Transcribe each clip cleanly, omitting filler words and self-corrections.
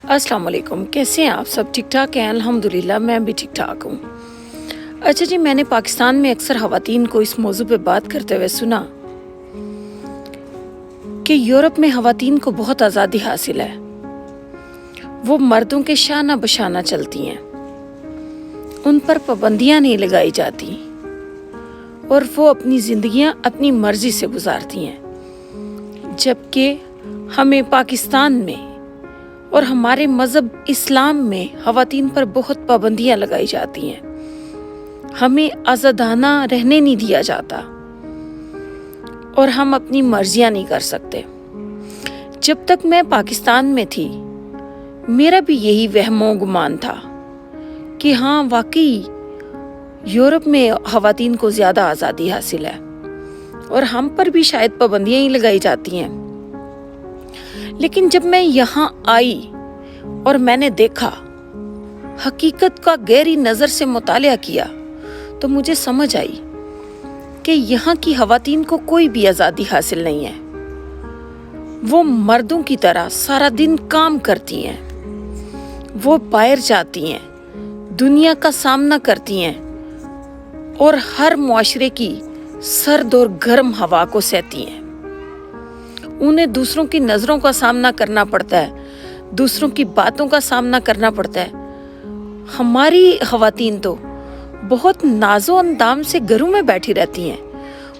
अस्सलाम वालेकुम। कैसे हैं आप सब? ठीक ठाक हैं? अल्हम्दुलिल्लाह मैं भी ठीक ठाक हूँ। अच्छा जी, मैंने पाकिस्तान में अक्सर ख़वातीन को इस मौजू पे बात करते हुए सुना कि यूरोप में ख़वातीन को बहुत आज़ादी हासिल है। वो मर्दों के शाना बशाना चलती हैं, उन पर पाबंदियाँ नहीं लगाई जाती और वो अपनी ज़िंदगियाँ अपनी मर्ज़ी से गुजारती हैं। जबकि हमें पाकिस्तान में और हमारे मज़हब इस्लाम में ख़वातीन पर बहुत पाबंदियाँ लगाई जाती हैं। हमें आज़ादाना रहने नहीं दिया जाता और हम अपनी मर्जियाँ नहीं कर सकते। जब तक मैं पाकिस्तान में थी, मेरा भी यही वहमो गुमान था कि हाँ, वाकई यूरोप में ख़वातीन को ज़्यादा आज़ादी हासिल है और हम पर भी शायद पाबंदियाँ ही लगाई जाती हैं। लेकिन जब मैं यहाँ आई और मैंने देखा, हकीकत का गहरी नज़र से मुतालिया किया, तो मुझे समझ आई कि यहाँ की ख़वातीन को कोई भी आज़ादी हासिल नहीं है। वो मर्दों की तरह सारा दिन काम करती हैं, वो बाहर जाती हैं, दुनिया का सामना करती हैं और हर मुआशरे की सर्द और गर्म हवा को सहती हैं। उन्हें दूसरों की नज़रों का सामना करना पड़ता है, दूसरों की बातों का सामना करना पड़ता है। हमारी ख़वातीन तो बहुत नाज़ो अंदाम से घरों में बैठी रहती हैं,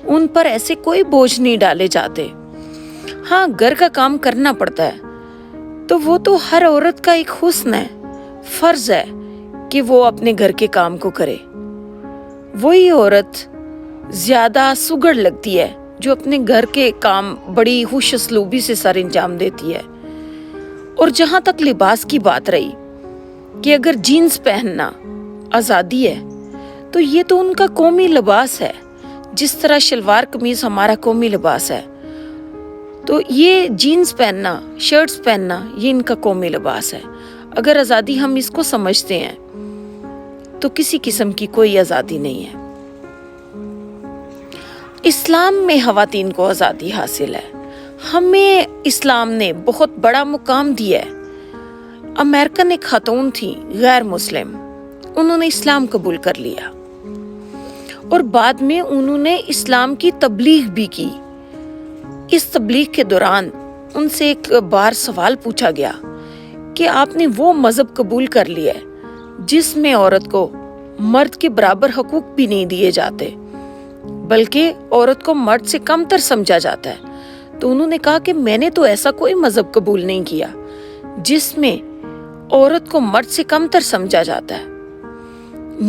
उन पर ऐसे कोई बोझ नहीं डाले जाते। हाँ, घर का काम करना पड़ता है, तो वो तो हर औरत का एक हुस्न है, फ़र्ज़ है कि वो अपने घर के काम को करे। वही औरत ज़्यादा सुगड़ लगती है जो अपने घर के काम बड़ी खुश असलूबी से सर अंजाम देती है। और जहाँ तक लिबास की बात रही कि अगर जीन्स पहनना आज़ादी है, तो ये तो उनका कौमी लिबास है, जिस तरह शलवार कमीज़ हमारा कौमी लिबास है। तो ये जीन्स पहनना, शर्ट्स पहनना, ये इनका कौमी लिबास है। अगर आज़ादी हम इसको समझते हैं, तो किसी किस्म की कोई आज़ादी नहीं है। इस्लाम में ख़वातीन को आज़ादी हासिल है। हमें इस्लाम ने बहुत बड़ा मुकाम दिया है। अमेरिकन एक खातून थी, गैर मुस्लिम, उन्होंने इस्लाम कबूल कर लिया और बाद में उन्होंने इस्लाम की तबलीग भी की। इस तबलीग के दौरान उनसे एक बार सवाल पूछा गया कि आपने वो मज़हब कबूल कर लिया है जिसमें औरत को मर्द के बराबर हकूक भी नहीं दिए जाते, बल्कि औरत को मर्द से कमतर समझा जाता है। तो उन्होंने कहा कि मैंने तो ऐसा कोई मज़हब कबूल नहीं किया जिसमें औरत को मर्द से कमतर समझा जाता है।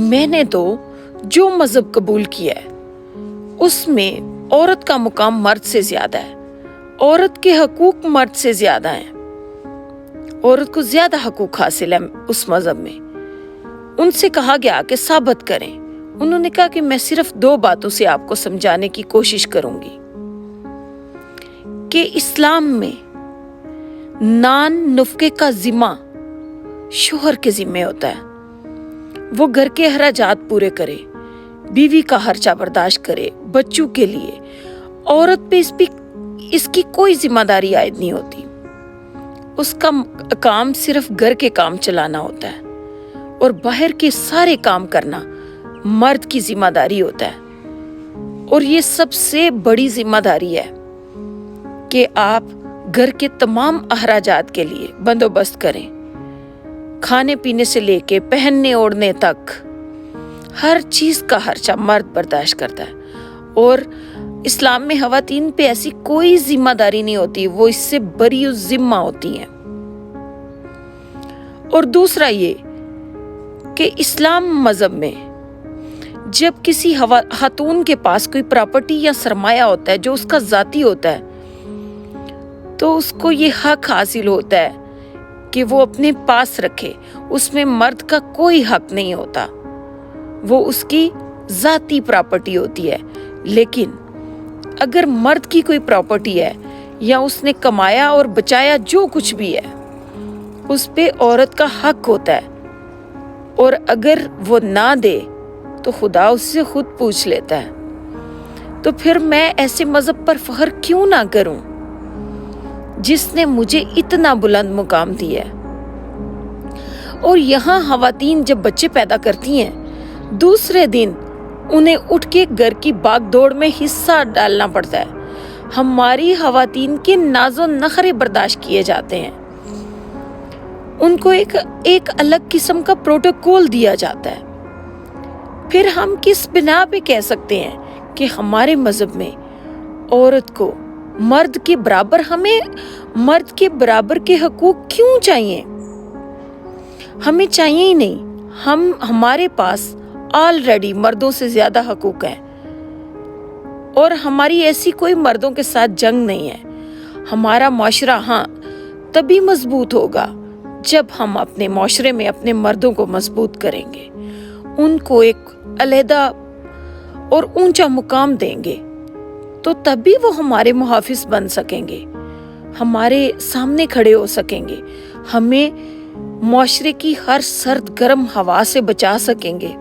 मैंने तो जो मज़हब कबूल किया है उसमें औरत का मुकाम मर्द से ज़्यादा है, औरत के हकूक मर्द से ज़्यादा हैं, औरत को ज़्यादा हकूक हासिल है उस मज़हब में। उनसे कहा गया कि साबित करें। उन्होंने कहा कि मैं सिर्फ 2 बातों से आपको समझाने की कोशिश करूंगी कि इस्लाम में नान नुफ़के का जिम्मा शोहर के जिम्मे होता है। वो घर के अखराजात पूरे करे, बीवी का खर्चा बर्दाश्त करे, बच्चों के लिए। औरत पे इसकी कोई जिम्मेदारी आयद नहीं होती। उसका काम सिर्फ घर के काम चलाना होता है और बाहर के सारे काम करना मर्द की जिम्मेदारी होता है। और ये सबसे बड़ी जिम्मेदारी है कि आप घर के तमाम अखराजात के लिए बंदोबस्त करें। खाने पीने से लेके पहनने ओढ़ने तक हर चीज़ का खर्चा मर्द बर्दाश्त करता है। और इस्लाम में ख़वातीन पे ऐसी कोई जिम्मेदारी नहीं होती, वो इससे बरी जिम्मा होती हैं। और दूसरा ये कि इस्लाम मज़हब में जब किसी खातून के पास कोई प्रॉपर्टी या सरमाया होता है जो उसका ज़ाती होता है, तो उसको ये हक हासिल होता है कि वो अपने पास रखे। उसमें मर्द का कोई हक नहीं होता, वो उसकी ज़ाती प्रॉपर्टी होती है। लेकिन अगर मर्द की कोई प्रॉपर्टी है या उसने कमाया और बचाया जो कुछ भी है, उस पे औरत का हक होता है। और अगर वो ना दे तो खुदा उससे खुद पूछ लेता है। तो फिर मैं ऐसे मज़हब पर फ़ख्र क्यों ना करूं जिसने मुझे इतना बुलंद मुकाम दिया है। اور یہاں خواتین جب بچے پیدا کرتی ہیں دوسرے دن انہیں اٹھ کے گھر کی باغ دوڑ میں حصہ ڈالنا پڑتا ہے. ہماری خواتین کے ناز و نخرے برداشت کیے جاتے ہیں. ان کو ایک الگ قسم کا پروٹوکول دیا جاتا ہے. پھر ہم کس بنا پہ کہہ سکتے ہیں کہ ہمارے مذہب میں عورت کو مرد کے برابر، ہمیں مرد کے برابر کے حقوق کیوں چاہیے؟ ہمیں چاہیے ہی نہیں. ہمارے پاس آلریڈی مردوں سے زیادہ حقوق ہیں اور ہماری ایسی کوئی مردوں کے ساتھ جنگ نہیں ہے. ہمارا معاشرہ تبھی مضبوط ہوگا جب ہم اپنے معاشرے میں اپنے مردوں کو مضبوط کریں گے، ان کو ایک علیحدہ اور اونچا مقام دیں گے، تو تبھی وہ ہمارے محافظ بن سکیں گے، ہمارے سامنے کھڑے ہو سکیں گے، ہمیں معاشرے کی ہر سرد گرم ہوا سے بچا سکیں گے.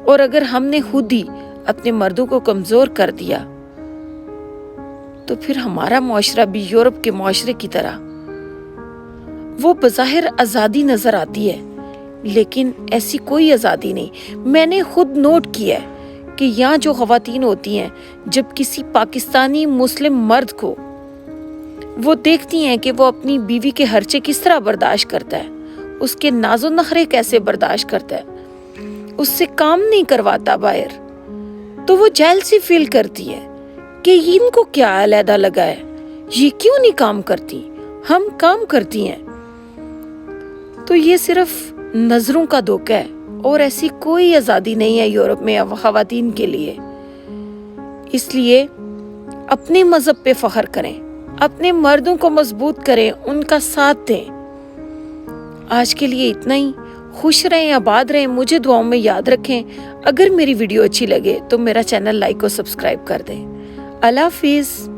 اور اگر ہم نے خود ہی اپنے مردوں کو کمزور کر دیا تو پھر ہمارا معاشرہ بھی یورپ کے معاشرے کی طرح وہ بظاہر آزادی نظر آتی ہے لیکن ایسی کوئی آزادی نہیں. میں نے خود نوٹ کیا ہے کہ یہاں جو خواتین ہوتی ہیں جب کسی پاکستانی مسلم مرد کو وہ دیکھتی ہیں کہ وہ اپنی بیوی کے خرچے کس طرح برداشت کرتا ہے، اس کے ناز و نخرے کیسے برداشت کرتا ہے، اس سے کام نہیں کرواتا باہر، تو وہ جیل سی فیل کرتی ہے کہ ان کو کیا علیحدہ لگا ہے، یہ کیوں نہیں کام کرتی، ہم کام کرتی ہیں. تو یہ صرف نظروں کا دھوکہ ہے اور ایسی کوئی آزادی نہیں ہے یورپ میں خواتین کے لیے. اس لیے اپنے مذہب پہ فخر کریں، اپنے مردوں کو مضبوط کریں، ان کا ساتھ دیں. آج کے لیے اتنا ہی. خوش رہیں، آباد رہیں، مجھے دعاؤں میں یاد رکھیں. اگر میری ویڈیو اچھی لگے تو میرا چینل لائک اور سبسکرائب کر دیں. اللہ حافظ.